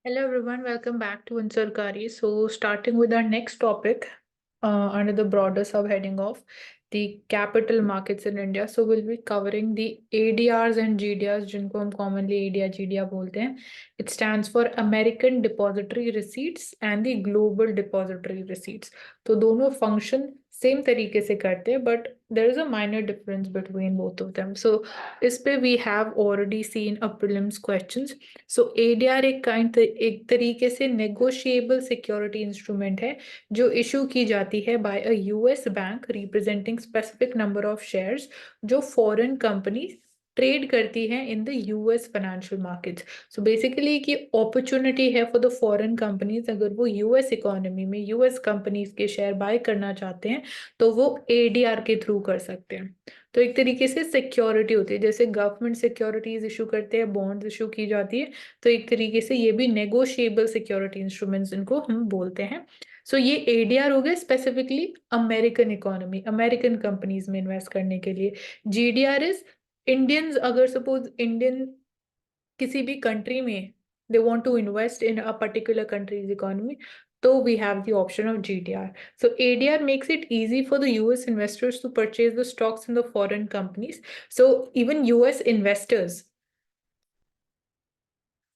Hello everyone, welcome back to Ansarkari. So, starting with our next topic, under the broader subheading of the capital markets in India. So, we'll be covering the ADRs and GDRs, जिनको हम commonly ADR GDR बोलते हैं. It stands for American Depository Receipts and the Global Depository Receipts. तो दोनों function same तरीके से करते हैं, but there is a minor difference between both of them. So इस पे we have already seen a prelims questions. So ADR एक तरीके से नेगोशिएबल सिक्योरिटी इंस्ट्रूमेंट है जो इशू की जाती है by a US bank representing specific number of shares जो फॉरेन कंपनी ट्रेड करती है in the US financial markets. So basically की अपॉर्चुनिटी है फॉर द फॉरेन कंपनीज, अगर वो यूएस इकोनॉमी में यूएस कंपनीज के शेयर बाय करना चाहते हैं तो वो एडीआर के थ्रू कर सकते हैं. तो एक तरीके से सिक्योरिटी होती है, जैसे गवर्नमेंट सिक्योरिटीज इशू करते हैं, बॉन्ड्स इशू की जाती है, तो एक तरीके से ये भी नेगोशिएबल सिक्योरिटी इंस्ट्रूमेंट्स इनको हम बोलते हैं. सो ये एडीआर हो गया specifically American economy, American companies में इन्वेस्ट करने के लिए. जीडीआर इज इंडियंस, अगर सपोज इंडियन किसी भी कंट्री में they want to invest in a particular country's economy, so we have the option of GDR. So ADR makes it easy for the US investors to purchase the stocks in the foreign companies. So even US investors,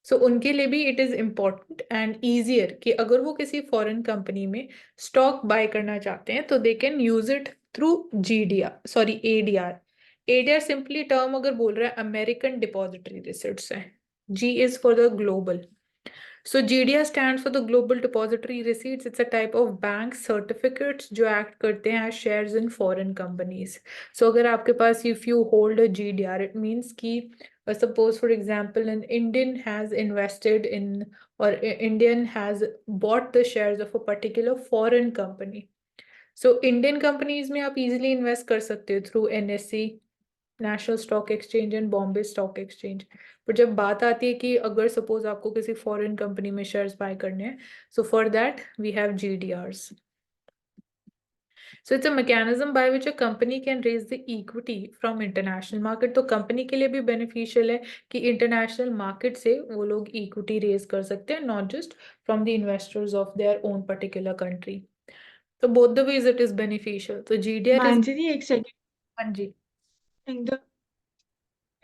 so उनके लिए भी it is important and easier कि अगर वो किसी foreign company में stock buy करना चाहते हैं तो they can use it through GDR, sorry ADR. ADR simply term अगर बोल रहा है अमेरिकन डिपॉजिटरी रिसिट्स है. G is for the global. So GDR stands for the Global Depository Receipts. It's a type of bank certificates जो act करते हैं as shares in foreign companies. So अगर आपके पास if you hold a GDR, it means कि suppose for example an Indian has invested in or Indian has bought the shares of a particular foreign company. So Indian companies में आप easily invest कर सकते हो through NSE, national stock exchange and Bombay stock exchange. पर जब बात आती है कि अगर सपोज आपको किसी फॉरेन कंपनी में शेयर्स बाय करने हैं, so for that we have GDRs. So it's a mechanism by which a company can raise the equity from international market. तो कंपनी के लिए भी बेनिफिशियल है कि इंटरनेशनल मार्केट से वो लोग इक्विटी रेज कर सकते हैं, not just from the investors of their own particular country. तो both the ways it is beneficial. तो जीडीआर इज. मानसी जी एक सेकेंड. हाँ जी. In the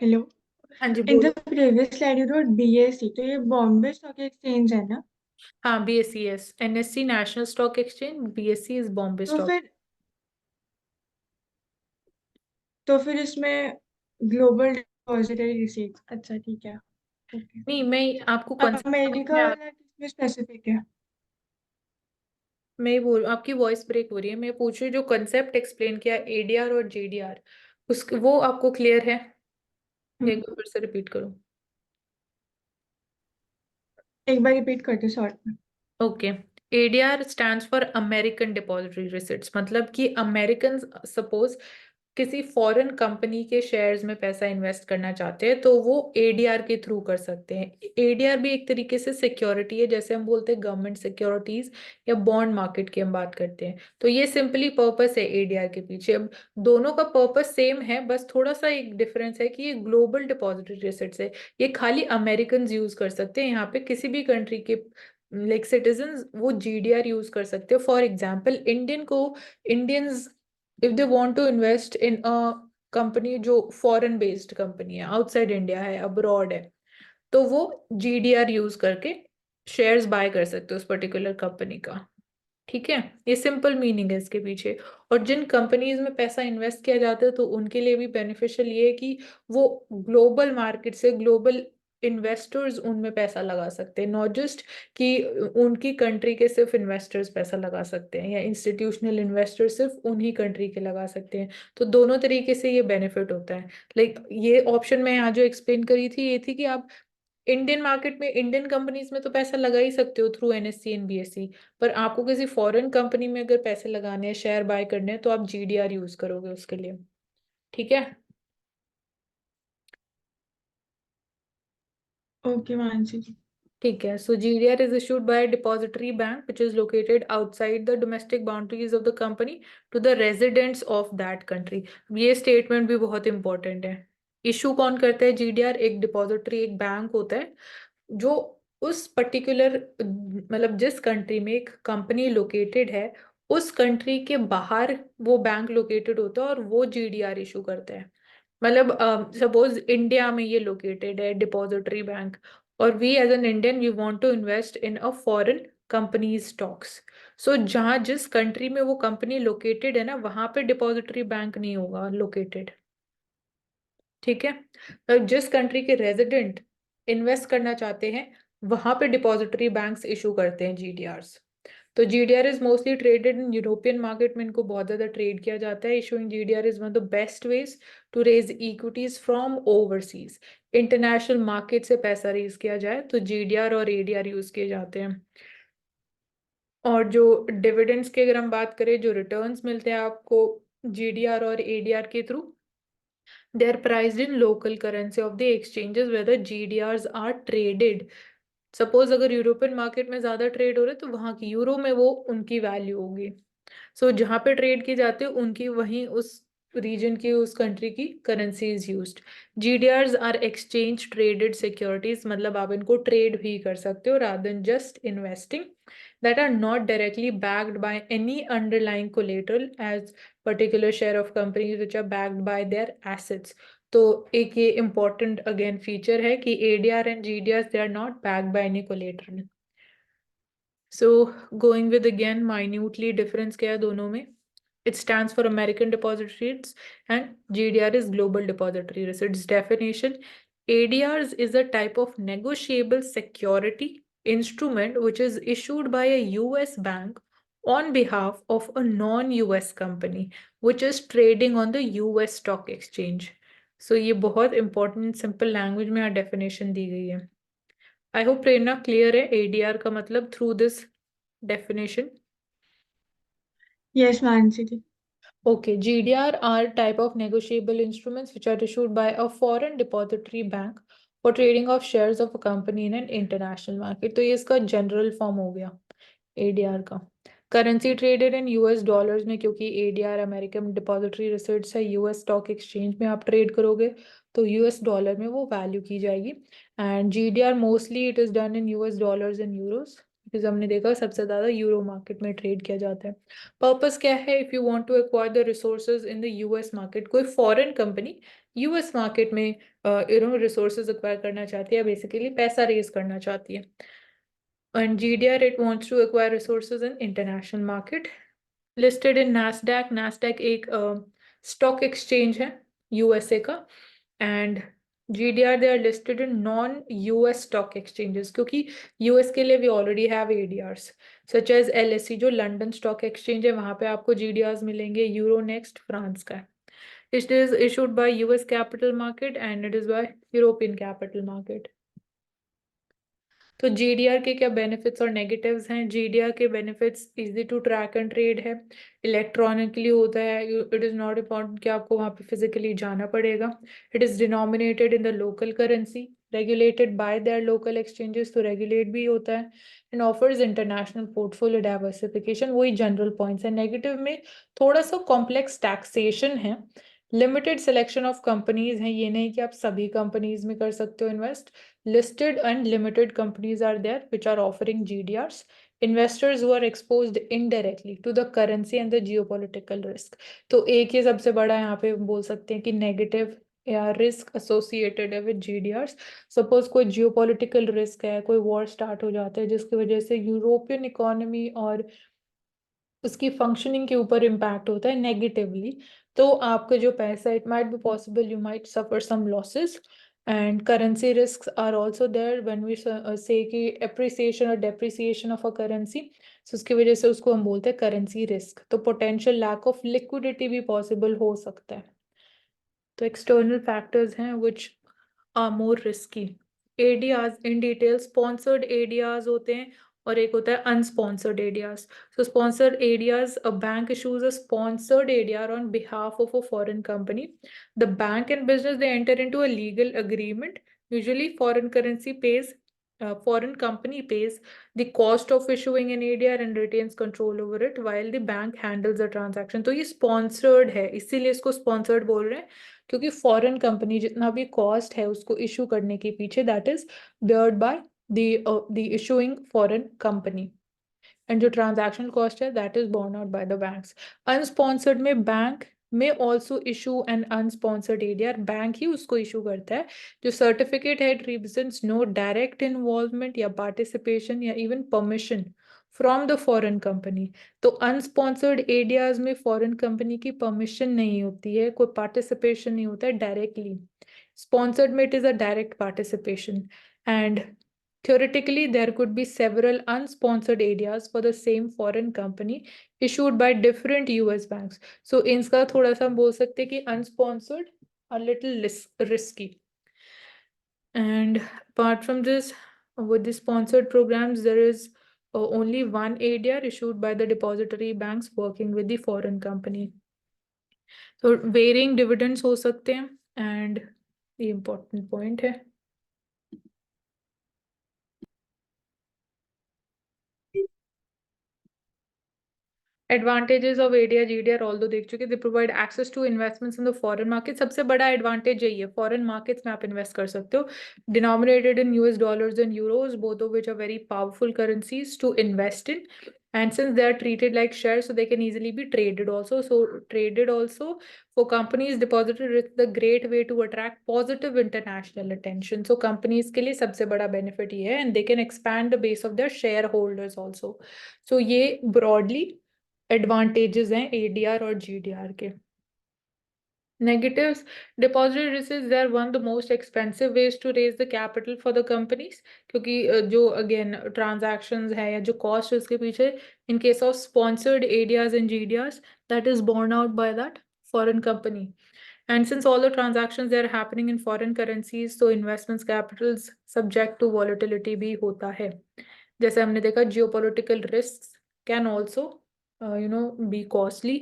hello. हाँ जी इन द बोलो. Previous slide you wrote BSE, तो ये बॉम्बे स्टॉक एक्सचेंज है ना? हाँ BSE, yes. NSC national stock exchange, BSE is Bombay तो स्टॉक. फिर तो फिर इसमें ग्लोबल डिपॉजिटरी रिसीट्स, अच्छा ठीक है. ओके. नहीं, मैं आपको कंसेप्ट समझ अमेरिका में आ. वाला किसमें स्पेसिफिक है? मैं बोल, आपकी वॉइस ब्रेक हो रही है. मैं पूछ रही हूँ जो कंसेप्ट एक्सप्लेन किया एडीआर और जीडीआर, उस वो आपको क्लियर है? एक बार फिर से रिपीट करो. एक बार रिपीट करते शॉर्ट में. Okay. ADR stands for American depository receipts, मतलब कि अमेरिकन सपोज किसी फॉरेन कंपनी के शेयर्स में पैसा इन्वेस्ट करना चाहते हैं तो वो एडीआर के थ्रू कर सकते हैं. एडीआर भी एक तरीके से सिक्योरिटी है, जैसे हम बोलते हैं गवर्नमेंट सिक्योरिटीज या बॉन्ड मार्केट की हम बात करते हैं. तो ये सिंपली पर्पस है एडीआर के पीछे. अब दोनों का पर्पस सेम है, बस थोड़ा सा एक डिफरेंस है कि ये ग्लोबल डिपॉजिटरी रिसिट्स है. ये खाली अमेरिकन यूज कर सकते हैं, यहाँ पे किसी भी कंट्री के लाइक सिटीजन वो जीडीआर यूज कर सकते हो. For example Indians if they want to invest in a company जो फॉरेन बेस्ड कंपनी है, आउटसाइड इंडिया है, अब्रॉड है, तो वो जीडीआर यूज करके शेयर्स बाय कर सकते हो उस पर्टिकुलर कंपनी का. ठीक है, ये सिंपल मीनिंग है इसके पीछे. और जिन कंपनीज में पैसा इन्वेस्ट किया जाता है तो उनके लिए भी बेनिफिशियल ये है कि वो ग्लोबल मार्केट से ग्लोबल इन्वेस्टर्स उनमें पैसा लगा सकते हैं, नॉट जस्ट कि उनकी कंट्री के सिर्फ इन्वेस्टर्स पैसा लगा सकते हैं या इंस्टीट्यूशनल इन्वेस्टर्स सिर्फ उन्हीं कंट्री के लगा सकते हैं. तो दोनों तरीके से ये बेनिफिट होता है. लाइक ये ऑप्शन मैं यहाँ जो एक्सप्लेन करी थी ये थी कि आप इंडियन मार्केट में इंडियन कंपनीज में तो पैसा लगा ही सकते हो थ्रू एनएससी एंड बीएसई, पर आपको किसी फॉरेन कंपनी में अगर पैसे लगाने हैं, शेयर बाय करने हैं, तो आप जीडीआर यूज करोगे उसके लिए. ठीक है. ओके मानसी जी. ठीक है. So GDR is issued by depository bank which is located outside the domestic boundaries of the company to the residents of that country. ये स्टेटमेंट भी बहुत इंपॉर्टेंट है. इशू कौन करता है जीडीआर? एक डिपॉजिटरी, एक बैंक होता है जो उस पर्टिकुलर मतलब जिस कंट्री में एक कंपनी लोकेटेड है उस कंट्री के बाहर वो बैंक लोकेटेड होता है और वो जीडीआर इशू करता है। मतलब सपोज इंडिया में ये लोकेटेड है डिपॉजिटरी बैंक, और we as an Indian we want to invest in a foreign company stocks. So जहाँ जिस कंट्री में वो कंपनी लोकेटेड है ना वहां पे डिपॉजिटरी बैंक नहीं होगा लोकेटेड। ठीक है, तो जिस कंट्री के रेजिडेंट इन्वेस्ट करना चाहते हैं वहां पे डिपॉजिटरी बैंक्स इशू करते हैं जीडीआरस। तो GDR is mostly traded in European market में, इनको बहुत ज्यादा ट्रेड किया जाता है। Issuing GDR is one of the best ways to raise equities from overseas. International market से पैसा रेज किया जाए तो जीडीआर और एडीआर यूज किए जाते हैं। और जो डिविडेंड्स की अगर हम बात करें, जो रिटर्न्स मिलते हैं आपको जीडीआर और एडीआर के through, they are priced in local currency of the exchanges where the GDRs are traded। Suppose अगर यूरोपियन मार्केट में ज्यादा ट्रेड हो रहे तो वहां की यूरो में वो उनकी वैल्यू होगी। सो जहाँ पे ट्रेड की जाती है उनकी वहीं उस रीजन की उस कंट्री की currency is used. GDRs are exchange traded securities, मतलब आप इनको ट्रेड भी कर सकते हो rather than just investing, that are not directly backed by any underlying collateral as particular share of companies which are backed by their assets। तो एक ये important again feature है कि ADR and GDRs they are not backed by any collateral। So going with again minutely difference क्या है दोनों में, it stands for American Depository Receipts and GDR is Global Depository Receipts definition। ADRs is a type of negotiable security instrument which is issued by a US bank on behalf of a non-US company which is trading on the US stock exchange। So ये बहुत important simple language में यहाँ definition दी गई है। I hope Prerna clear है ADR का मतलब through this definition। Yes Mansi ji. Okay, GDR are type of negotiable instruments which are issued by a foreign depository bank for trading of shares of a company in an international market। तो ये इसका general form हो गया ADR का। Currency traded in US dollars में, क्योंकि ADR American depository research है, US stock exchange में आप ट्रेड करोगे तो यूएस डॉलर में वो वैल्यू की जाएगी। And GDR mostly it is done in US dollars and Euros, because हमने देखा सबसे ज्यादा यूरो मार्केट में ट्रेड किया जाता है। पर्पस क्या है, if you want to acquire the resources in the US market, कोई फॉरेन कंपनी यूएस मार्केट में रिसोर्सेज एक्वायर करना चाहती है, बेसिकली पैसा रेज करना चाहती है। And GDR, it wants to acquire resources in international market। Listed in NASDAQ। NASDAQ एक stock exchange है USA का। And GDR they are listed in non-US stock exchanges, क्योंकि US के लिए we already have ADRs such as LSE जो London stock exchange है, वहां पे आपको GDRs मिलेंगे। यूरोनेक्स्ट फ्रांस का है। It is issued by US capital market and it is by European capital market। तो जीडीआर के क्या बेनिफिट्स और नेगेटिव्स हैं। जीडीआर के benefits easy to track and trade है, इलेक्ट्रॉनिकली होता है, इट इज नॉट इम्पॉर्टेंट कि आपको वहां पे फिजिकली जाना पड़ेगा। It is denominated in the local currency, regulated by their local exchanges, तो रेगुलेट भी होता है। And offers international portfolio diversification, वही जनरल पॉइंट्स है। नेगेटिव में थोड़ा सा कॉम्प्लेक्स टैक्सेशन है, लिमिटेड सिलेक्शन ऑफ कंपनीज हैं, ये नहीं कि आप सभी कंपनीज में कर सकते हो invest. Listed and limited companies are there which are offering GDRs। Investors who are exposed indirectly to the currency and the geopolitical risk। तो एक ये सबसे बड़ा यहाँ पे बोल सकते हैं कि नेगेटिव या रिस्क एसोसिएटेड है विद जीडीआरस। सपोज कोई जियोपॉलिटिकल रिस्क है, कोई वॉर स्टार्ट हो जाता है जिसकी वजह से यूरोपियन इकोनॉमी और उसकी फंक्शनिंग के ऊपर इम्पैक्ट होता है नेगेटिवली, तो आपका जो पैसा, it might be possible you might suffer some losses. And currency risk are also there when we say कि एप्रिसिएशन और depreciation of a currency, so उसकी वजह से उसको हम बोलते हैं करेंसी रिस्क। तो पोटेंशियल लैक ऑफ लिक्विडिटी भी पॉसिबल हो सकता है। तो एक्सटर्नल फैक्टर्स हैं which are more risky. ADRs in detail sponsored ADRs होते हैं और एक होता है अनस्पॉन्सर्ड एडीआर्स। So sponsored ADRs, a bank issues a sponsored ADR on behalf of a foreign company। The bank and business they enter into a legal agreement। Usually foreign company pays the cost of issuing an ADR and retains control over it while the bank handles the transaction। तो ये sponsored है, इसीलिए इसको sponsored बोल रहे हैं, क्योंकि foreign company जितना भी कॉस्ट है उसको इशू करने के पीछे that is beared by the issuing foreign company. And जो ट्रांजैक्शन कॉस्ट है that is borne out by the banks. Unsponsored में बैंक में also issue an unsponsored ADR, bank ही उसको इशू करता है. जो सर्टिफिकेट है it represents no direct involvement या पार्टिसिपेशन या even permission from the foreign company. तो अनस्पॉन्सर्ड एडीआर्स में फॉरेन कंपनी की परमिशन नहीं होती है, कोई पार्टिसिपेशन नहीं होता है डायरेक्टली. स्पॉन्सर्ड में it is a direct participation. And theoretically, there could be several unsponsored ADRs for the same foreign company issued by different US banks. So, इनका थोड़ा सा हम बोल सकते हैं कि unsponsored, a little risky. And apart from this, with the sponsored programs, there is only one ADR issued by the depository banks working with the foreign company. So, varying dividends हो सकते हैं, and the important point है. Advantages of ADR GDR all दो देख चुके. They provide access to investments in the foreign market. सबसे बड़ा advantage यही है, फॉरेन मार्केट्स में आप इन्वेस्ट कर सकते हो. Denominated in US dollars and euros, both of which are very powerful currencies to invest in. And since they are treated like shares, so they can easily be traded also. So traded also for companies, depository is the great way to attract positive international attention. So companies के लिए सबसे बड़ा benefit ये है, and they can expand the base of their shareholders also. So ये broadly advantages हैं ADR और GDR के. Negatives, depository receipts, they are one of the most expensive ways to raise the capital for the companies. क्योंकि जो again transactions है या जो cost है उसके पीछे, in case of sponsored ADRs and GDRs, that is borne out by that foreign company. And since all the transactions they are happening in foreign currencies, so investments capitals subject to volatility भी होता है. जैसे हमने देखा geopolitical risks can also be costly.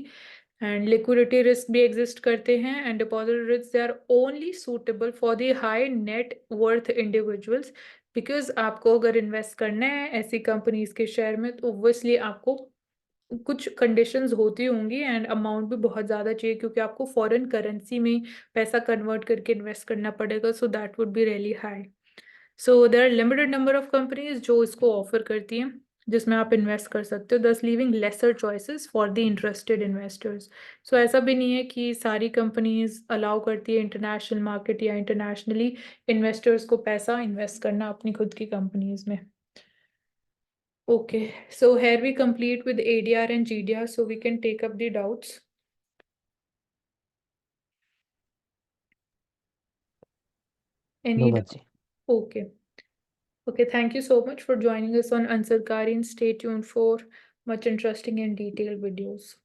And liquidity risk भी exist करते हैं. And deposit risks, they are only suitable for the high net worth individuals. Because आपको अगर invest करना है ऐसी companies के share में, तो obviously आपको कुछ conditions होती होंगी and amount भी बहुत ज़्यादा चाहिए, क्योंकि आपको foreign currency में पैसा convert करके invest करना पड़ेगा. So that would be really high. So there are limited number of companies जो इसको offer करती हैं जिसमें आप इन्वेस्ट कर सकते हो, thus leaving lesser choices for the interested investors. So ऐसा भी नहीं है कि सारी कंपनीज अलाउ करती है इंटरनेशनल मार्केट या इंटरनेशनली इन्वेस्टर्स को पैसा इन्वेस्ट करना अपनी खुद की कंपनीज में. Okay, so here we complete with ADR and GDR, so we can take up the doubts. Any No, doubt? Bachi. Okay. Okay, thank you so much for joining us on Ansarkari, and stay tuned for much interesting and detailed videos.